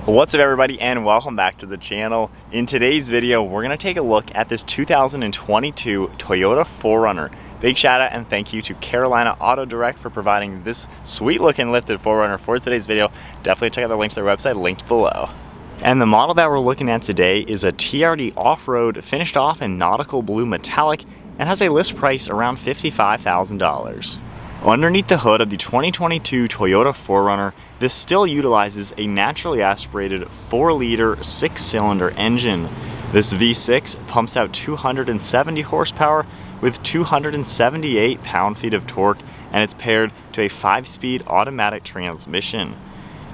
What's up everybody, and welcome back to the channel. In today's video, we're gonna take a look at this 2022 Toyota 4Runner. Big shout out and thank you to Carolina Auto Direct for providing this sweet looking lifted 4Runner for today's video. Definitely check out the link to their website linked below. And the model that we're looking at today is a TRD Off Road, finished off in nautical blue metallic, and has a list price around $55,000. Underneath the hood of the 2022 Toyota 4Runner, this still utilizes a naturally aspirated 4-liter 6-cylinder engine. This V6 pumps out 270 horsepower with 278 pound-feet of torque, and it's paired to a 5-speed automatic transmission.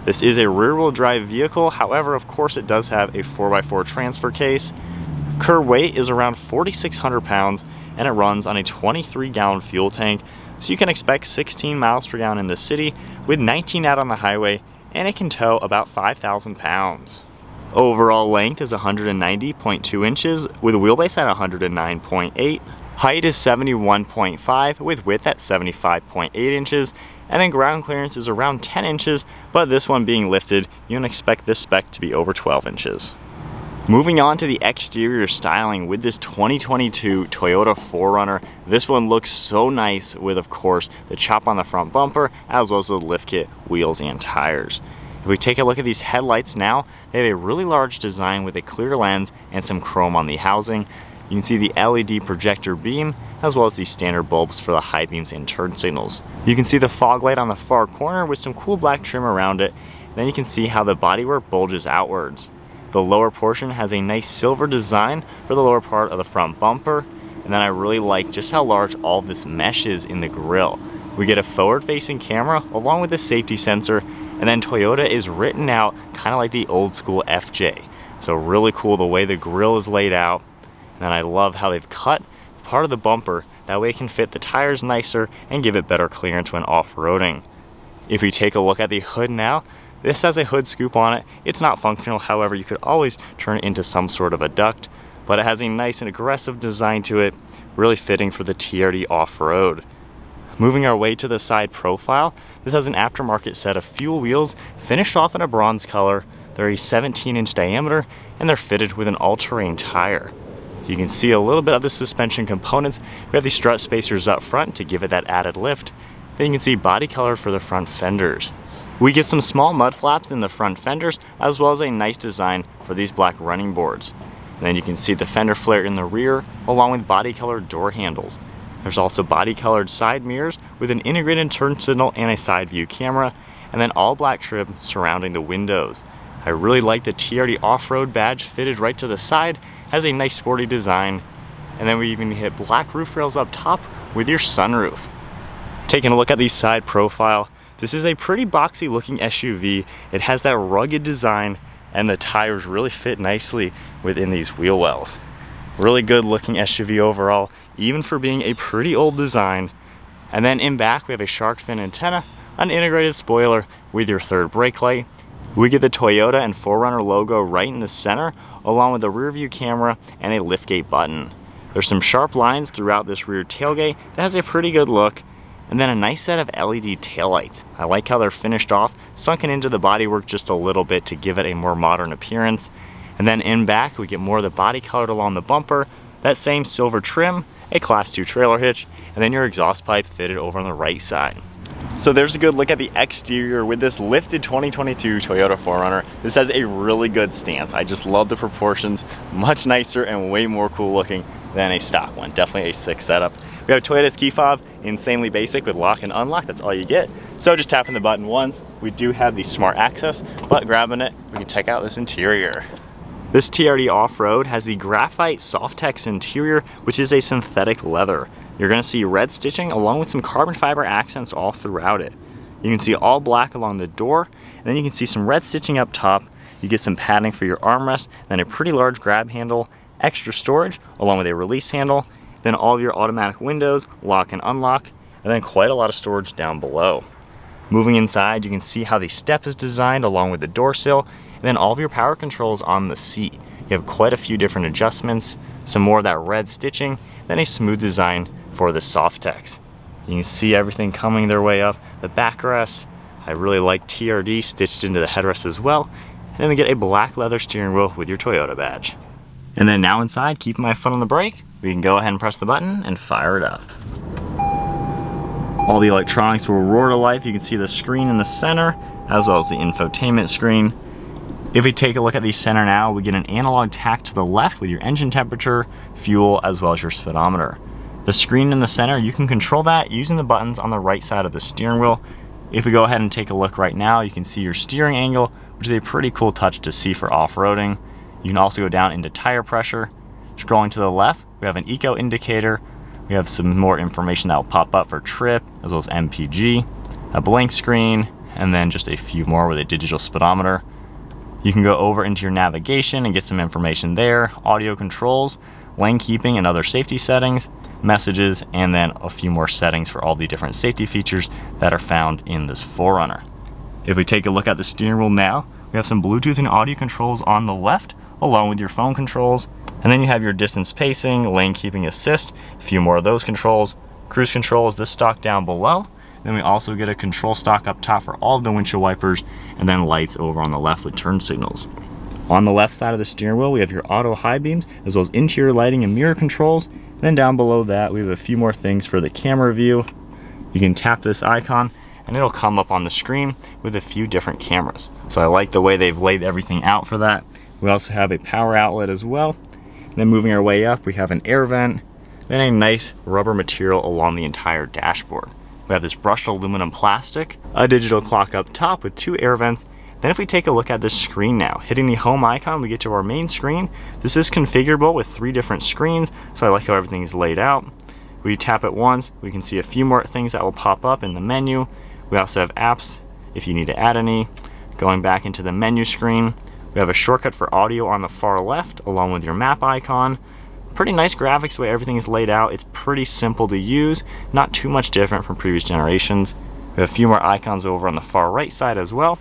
This is a rear-wheel drive vehicle, however, of course it does have a 4x4 transfer case. Curb weight is around 4,600 pounds, and it runs on a 23-gallon fuel tank, so you can expect 16 miles per gallon in the city with 19 out on the highway, and it can tow about 5,000 pounds. Overall length is 190.2 inches with a wheelbase at 109.8. Height is 71.5 with width at 75.8 inches, and then ground clearance is around 10 inches, but this one being lifted, you can expect this spec to be over 12 inches. Moving on to the exterior styling with this 2022 Toyota 4Runner, this one looks so nice with, of course, the chop on the front bumper as well as the lift kit, wheels, and tires. If we take a look at these headlights now, they have a really large design with a clear lens and some chrome on the housing. You can see the LED projector beam as well as the standard bulbs for the high beams and turn signals. You can see the fog light on the far corner with some cool black trim around it. Then you can see how the bodywork bulges outwards. The lower portion has a nice silver design for the lower part of the front bumper, and then I really like just how large all of this mesh is in the grille. We get a forward-facing camera along with a safety sensor, and then Toyota is written out kind of like the old school FJ. So really cool the way the grille is laid out, and then I love how they've cut part of the bumper, that way it can fit the tires nicer and give it better clearance when off-roading. If we take a look at the hood now, this has a hood scoop on it. It's not functional, however, you could always turn it into some sort of a duct, but it has a nice and aggressive design to it, really fitting for the TRD Off Road. Moving our way to the side profile, this has an aftermarket set of fuel wheels finished off in a bronze color. They're a 17-inch diameter, and they're fitted with an all-terrain tire. You can see a little bit of the suspension components. We have the strut spacers up front to give it that added lift. Then you can see body color for the front fenders. We get some small mud flaps in the front fenders, as well as a nice design for these black running boards. And then you can see the fender flare in the rear, along with body colored door handles. There's also body colored side mirrors with an integrated turn signal and a side view camera, and then all black trim surrounding the windows. I really like the TRD Off Road badge fitted right to the side, has a nice sporty design, and then we even hit black roof rails up top with your sunroof. Taking a look at the side profile, this is a pretty boxy looking SUV. It has that rugged design, and the tires really fit nicely within these wheel wells. Really good looking SUV overall, even for being a pretty old design. And then in back we have a shark fin antenna, an integrated spoiler with your third brake light. We get the Toyota and 4Runner logo right in the center, along with a rear view camera and a liftgate button. There's some sharp lines throughout this rear tailgate that has a pretty good look. And then a nice set of LED taillights. I like how they're finished off, sunken into the bodywork just a little bit to give it a more modern appearance. And then in back, we get more of the body colored along the bumper, that same silver trim, a Class 2 trailer hitch, and then your exhaust pipe fitted over on the right side. So there's a good look at the exterior with this lifted 2022 Toyota 4Runner. This has a really good stance. I just love the proportions, much nicer and way more cool looking than a stock one. Definitely a sick setup. We have a Toyota's key fob, insanely basic with lock and unlock, that's all you get. So just tapping the button once. We do have the smart access, but grabbing it, we can check out this interior. This TRD Off Road has the graphite Softex interior, which is a synthetic leather. You're gonna see red stitching along with some carbon fiber accents all throughout it. You can see all black along the door, and then you can see some red stitching up top. You get some padding for your armrest, then a pretty large grab handle, extra storage along with a release handle, then all of your automatic windows, lock and unlock, and then quite a lot of storage down below. Moving inside, you can see how the step is designed along with the door sill, and then all of your power controls on the seat. You have quite a few different adjustments, some more of that red stitching, then a smooth design for the Softex. You can see everything coming their way up the backrest. I really like TRD stitched into the headrest as well. And then we get a black leather steering wheel with your Toyota badge. And then now inside, keeping my foot on the brake, we can go ahead and press the button and fire it up. All the electronics will roar to life. You can see the screen in the center, as well as the infotainment screen. If we take a look at the center now, we get an analog tack to the left with your engine temperature, fuel, as well as your speedometer. The screen in the center, you can control that using the buttons on the right side of the steering wheel. If we go ahead and take a look right now, you can see your steering angle, which is a pretty cool touch to see for off-roading. You can also go down into tire pressure. Scrolling to the left, we have an eco indicator. We have some more information that will pop up for trip, as well as MPG, a blank screen, and then just a few more with a digital speedometer. You can go over into your navigation and get some information there, audio controls, lane keeping and other safety settings, messages, and then a few more settings for all the different safety features that are found in this 4Runner. If we take a look at the steering wheel now, we have some Bluetooth and audio controls on the left, along with your phone controls. And then you have your distance pacing, lane keeping assist, a few more of those controls. Cruise control is this stock down below. Then we also get a control stock up top for all of the windshield wipers, and then lights over on the left with turn signals. On the left side of the steering wheel, we have your auto high beams, as well as interior lighting and mirror controls. And then down below that, we have a few more things for the camera view. You can tap this icon, and it'll come up on the screen with a few different cameras. So I like the way they've laid everything out for that. We also have a power outlet as well. And then moving our way up, we have an air vent, then a nice rubber material along the entire dashboard. We have this brushed aluminum plastic, a digital clock up top with 2 air vents. Then if we take a look at this screen now, hitting the home icon, we get to our main screen. This is configurable with 3 different screens, so I like how everything is laid out. We tap it once, we can see a few more things that will pop up in the menu. We also have apps if you need to add any. Going back into the menu screen, we have a shortcut for audio on the far left, along with your map icon. Pretty nice graphics the way everything is laid out. It's pretty simple to use, not too much different from previous generations. We have a few more icons over on the far right side as well.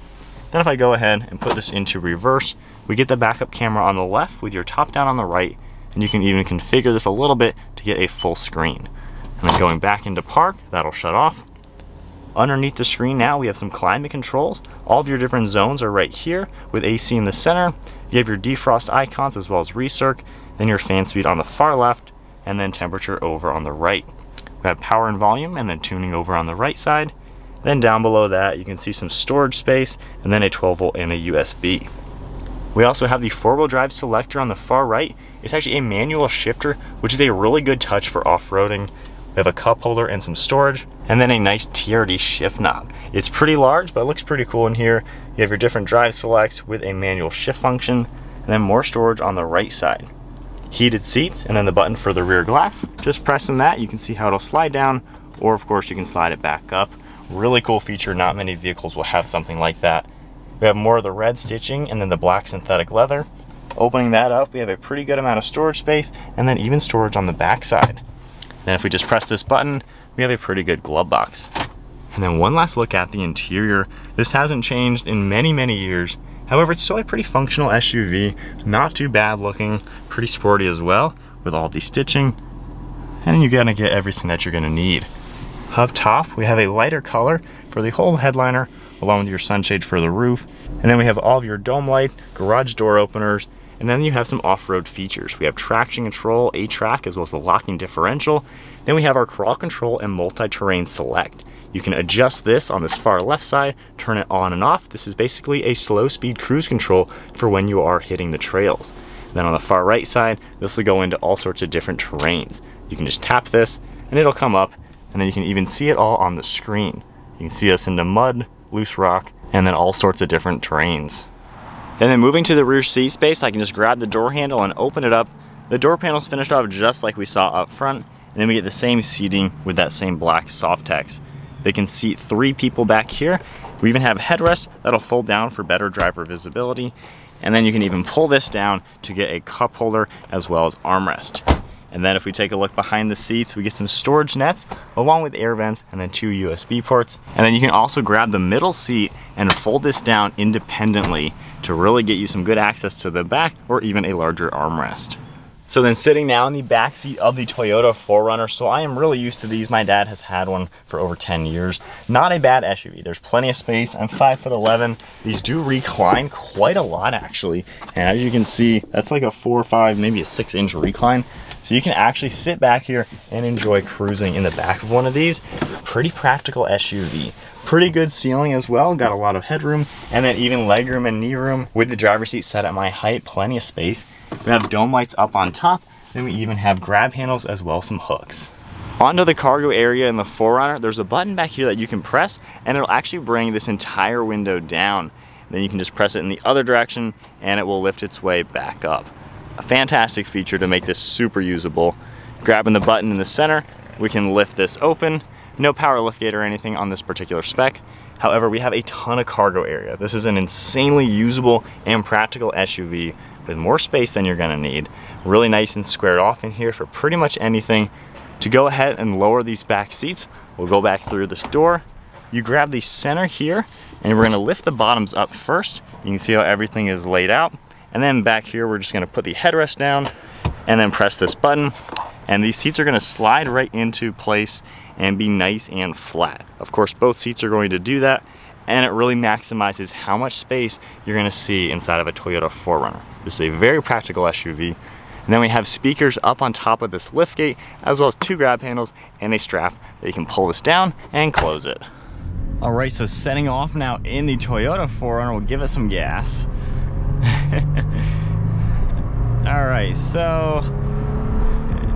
Then if I go ahead and put this into reverse, we get the backup camera on the left with your top down on the right, and you can even configure this a little bit to get a full screen. And then going back into park, that'll shut off. Underneath the screen now, we have some climate controls. All of your different zones are right here with AC in the center. You have your defrost icons as well as recirc, then your fan speed on the far left, and then temperature over on the right. We have power and volume, and then tuning over on the right side. Then down below that, you can see some storage space, and then a 12 volt and a USB. We also have the 4-wheel drive selector on the far right. It's actually a manual shifter, which is a really good touch for off-roading. We have a cup holder and some storage, and then a nice TRD shift knob. It's pretty large, but it looks pretty cool in here. You have your different drive selects with a manual shift function, and then more storage on the right side. Heated seats, and then the button for the rear glass. Just pressing that, you can see how it'll slide down, or of course you can slide it back up. Really cool feature, not many vehicles will have something like that. We have more of the red stitching and then the black synthetic leather. Opening that up, we have a pretty good amount of storage space, and then even storage on the back side. Then if we just press this button, we have a pretty good glove box. And then one last look at the interior. This hasn't changed in many, many years. However, it's still a pretty functional SUV, not too bad looking, pretty sporty as well, with all the stitching. And you're gonna get everything that you're gonna need. Up top, we have a lighter color for the whole headliner, along with your sunshade for the roof. And then we have all of your dome lights, garage door openers, and then you have some off-road features. We have traction control, A-track, as well as the locking differential. Then we have our crawl control and multi-terrain select. You can adjust this on this far left side, turn it on and off. This is basically a slow speed cruise control for when you are hitting the trails. Then on the far right side, this will go into all sorts of different terrains. You can just tap this and it'll come up, and then you can even see it all on the screen. You can see us into mud, loose rock, and then all sorts of different terrains. And then moving to the rear seat space, I can just grab the door handle and open it up. The door panel's finished off just like we saw up front, and then we get the same seating with that same black Softex. They can seat 3 people back here. We even have headrests that'll fold down for better driver visibility. And then you can even pull this down to get a cup holder as well as armrest. And then if we take a look behind the seats, we get some storage nets along with air vents and then 2 USB ports. And then you can also grab the middle seat and fold this down independently to really get you some good access to the back or even a larger armrest. So then sitting now in the back seat of the Toyota 4Runner, so I am really used to these. My dad has had one for over 10 years. Not a bad SUV. There's plenty of space. I'm 5'11". These do recline quite a lot actually. And as you can see, that's like a 4 or 5, maybe a 6-inch recline. So you can actually sit back here and enjoy cruising in the back of one of these. Pretty practical SUV. Pretty good ceiling as well, got a lot of headroom, and then even legroom and knee room with the driver's seat set at my height, plenty of space. We have dome lights up on top, then we even have grab handles as well as some hooks. Onto the cargo area in the 4Runner, there's a button back here that you can press, and it'll actually bring this entire window down. Then you can just press it in the other direction, and it will lift its way back up. A fantastic feature to make this super usable. Grabbing the button in the center, we can lift this open. No power liftgate or anything on this particular spec. However, we have a ton of cargo area. This is an insanely usable and practical SUV with more space than you're gonna need. Really nice and squared off in here for pretty much anything. To go ahead and lower these back seats, we'll go back through this door. You grab the center here, and we're gonna lift the bottoms up first. You can see how everything is laid out. And then back here, we're just gonna put the headrest down and then press this button. And these seats are gonna slide right into place and be nice and flat. Of course, both seats are going to do that, and it really maximizes how much space you're gonna see inside of a Toyota 4Runner. This is a very practical SUV. And then we have speakers up on top of this liftgate, as well as 2 grab handles and a strap that you can pull this down and close it. All right, so setting off now in the Toyota 4Runner, we'll give it some gas. All right, so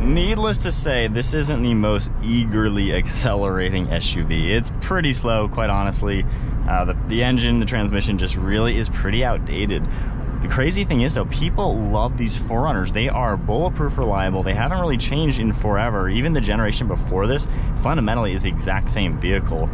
needless to say, this isn't the most eagerly accelerating SUV. It's pretty slow, quite honestly. The engine, the transmission just really is pretty outdated. The crazy thing is though, people love these 4Runners. They are bulletproof reliable. They haven't really changed in forever. Even the generation before this fundamentally is the exact same vehicle.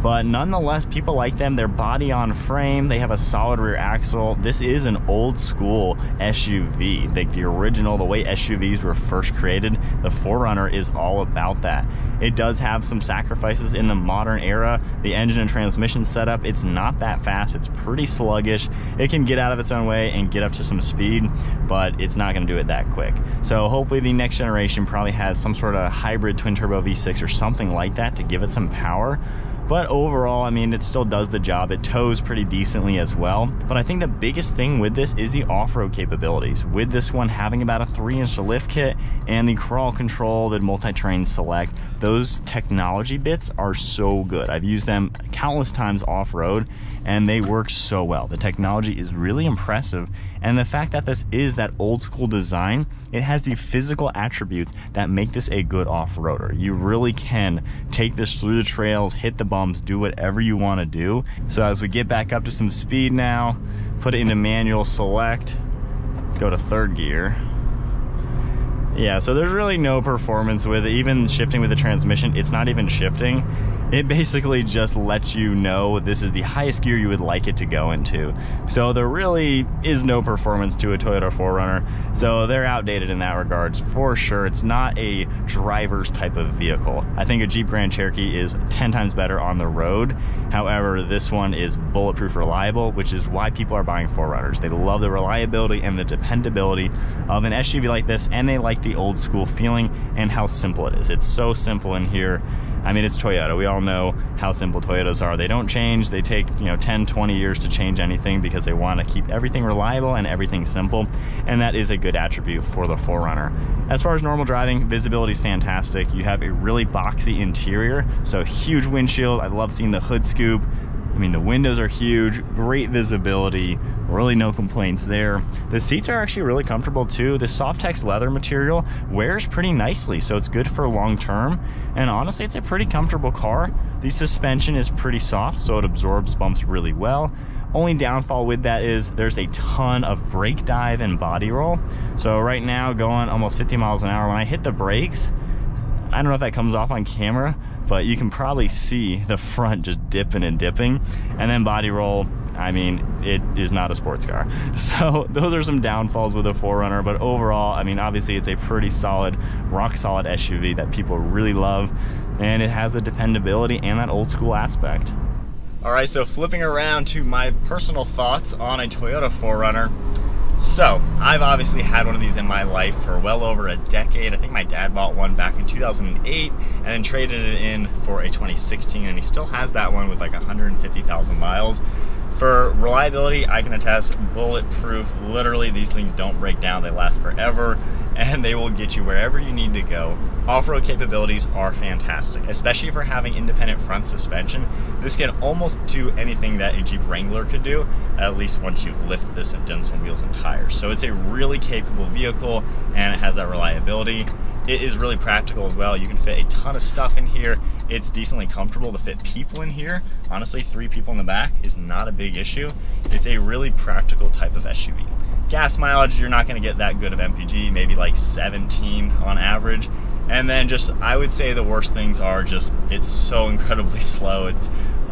But nonetheless, people like them. They're body on frame. They have a solid rear axle. This is an old school SUV. Like the original, the way SUVs were first created, the 4Runner is all about that. It does have some sacrifices in the modern era. The engine and transmission setup, it's not that fast. It's pretty sluggish. It can get out of its own way and get up to some speed, but it's not gonna do it that quick. So hopefully the next generation probably has some sort of hybrid twin turbo V6 or something like that to give it some power. But overall, I mean, it still does the job. It tows pretty decently as well. But I think the biggest thing with this is the off-road capabilities. With this one having about a 3-inch lift kit and the crawl control, the multi-terrain select, those technology bits are so good. I've used them countless times off-road and they work so well. The technology is really impressive. And the fact that this is that old school design, it has the physical attributes that make this a good off-roader. You really can take this through the trails, hit the bumps, do whatever you want to do. So as we get back up to some speed now, put it into manual select, go to 3rd gear. Yeah, so there's really no performance with it. Even shifting with the transmission, it's not even shifting. It basically just lets you know this is the highest gear you would like it to go into. So there really is no performance to a Toyota 4Runner. So they're outdated in that regards for sure. It's not a driver's type of vehicle. I think a Jeep Grand Cherokee is 10 times better on the road. However, this one is bulletproof reliable, which is why people are buying 4Runners. They love the reliability and the dependability of an SUV like this, and they like the old school feeling and how simple it is. It's so simple in here. I mean, it's Toyota. We all know how simple Toyotas are. They don't change. They take, 10, 20 years to change anything because they want to keep everything reliable and everything simple. And that is a good attribute for the 4Runner. As far as normal driving, visibility is fantastic. You have a really boxy interior, so huge windshield. I love seeing the hood scoop. I mean, the windows are huge, great visibility, really no complaints there. The seats are actually really comfortable too. The Softex leather material wears pretty nicely, so it's good for long term. And honestly, it's a pretty comfortable car. The suspension is pretty soft, so it absorbs bumps really well. Only downfall with that is there's a ton of brake dive and body roll. So right now, going almost 50 miles an hour, when I hit the brakes, I don't know if that comes off on camera, but you can probably see the front just dipping and dipping. And then body roll, I mean, it is not a sports car. So those are some downfalls with a 4Runner, but overall, I mean, obviously it's a pretty solid, rock solid SUV that people really love, and it has the dependability and that old school aspect. All right, so flipping around to my personal thoughts on a Toyota 4Runner. So, I've obviously had one of these in my life for well over a decade. I think my dad bought one back in 2008 and then traded it in for a 2016, and he still has that one with like 150,000 miles. For reliability, I can attest, bulletproof. Literally, these things don't break down. They last forever, and they will get you wherever you need to go. Off-road capabilities are fantastic, especially for having independent front suspension. This can almost do anything that a Jeep Wrangler could do, at least once you've lifted this and done some wheels and tires. So it's a really capable vehicle, and it has that reliability. It is really practical as well. You can fit a ton of stuff in here. It's decently comfortable to fit people in here. Honestly, 3 people in the back is not a big issue. It's a really practical type of SUV. Gas mileage, you're not going to get that good of MPG, maybe like 17 on average. And then just, I would say the worst things are just, it's so incredibly slow.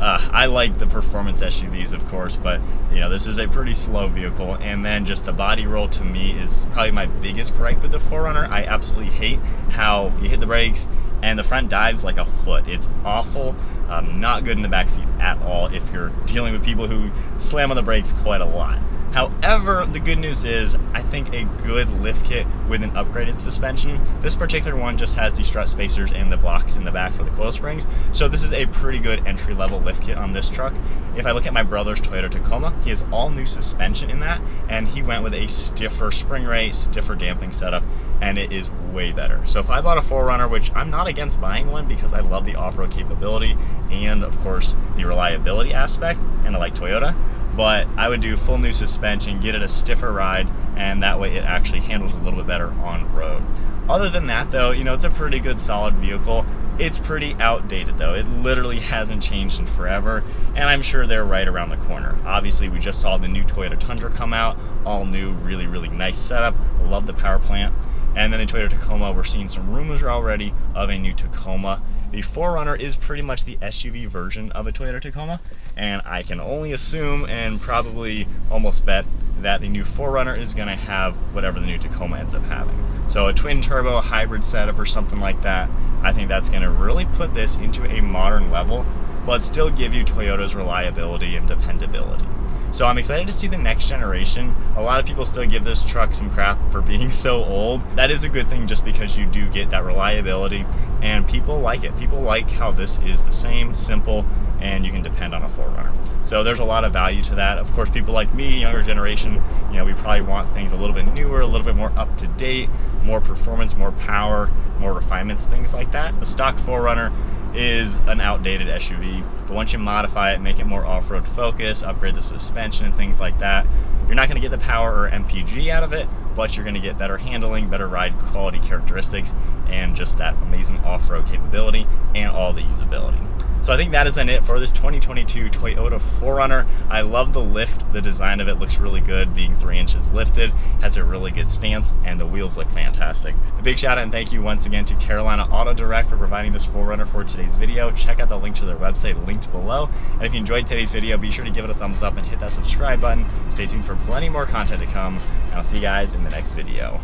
I like the performance SUVs, of course, but you know, this is a pretty slow vehicle. And then just the body roll, to me, is probably my biggest gripe with the 4Runner. I absolutely hate how you hit the brakes and the front dives like a foot. It's awful. Not good in the backseat at all if you're dealing with people who slam on the brakes quite a lot. However, the good news is, I think a good lift kit with an upgraded suspension. This particular one just has the strut spacers and the blocks in the back for the coil springs. So this is a pretty good entry-level lift kit on this truck. If I look at my brother's Toyota Tacoma, he has all new suspension in that, and he went with a stiffer spring rate, stiffer damping setup, and it is way better. So if I bought a 4Runner, which I'm not against buying one because I love the off-road capability and of course the reliability aspect, and I like Toyota, but I would do full new suspension, get it a stiffer ride, and that way it actually handles a little bit better on road. Other than that though, you know, it's a pretty good solid vehicle. It's pretty outdated though. It literally hasn't changed in forever, and I'm sure they're right around the corner. Obviously, we just saw the new Toyota Tundra come out, all new, really, really nice setup. Love the power plant. And then the Toyota Tacoma, we're seeing some rumors already of a new Tacoma. The 4Runner is pretty much the SUV version of a Toyota Tacoma, and I can only assume and probably almost bet that the new 4Runner is going to have whatever the new Tacoma ends up having. So a twin turbo hybrid setup or something like that. I think that's going to really put this into a modern level, but still give you Toyota's reliability and dependability. So I'm excited to see the next generation. A lot of people still give this truck some crap for being so old. That is a good thing just because you do get that reliability, and people like it. People like how this is the same, simple, and you can depend on a 4Runner. So there's a lot of value to that. Of course, people like me, younger generation, you know, we probably want things a little bit newer, a little bit more up to date, more performance, more power, more refinements, things like that. The stock 4Runner is an outdated SUV, but once you modify it, make it more off-road focused, upgrade the suspension and things like that, you're not going to get the power or MPG out of it, but you're going to get better handling, better ride quality characteristics, and just that amazing off-road capability and all the usability. So I think that is then it for this 2022 Toyota 4Runner. I love the lift. The design of it looks really good, being 3 inches lifted, has a really good stance, and the wheels look fantastic. A big shout out and thank you once again to Carolina Auto Direct for providing this 4Runner for today's video. Check out the link to their website linked below. And if you enjoyed today's video, be sure to give it a thumbs up and hit that subscribe button. Stay tuned for plenty more content to come, and I'll see you guys in the next video.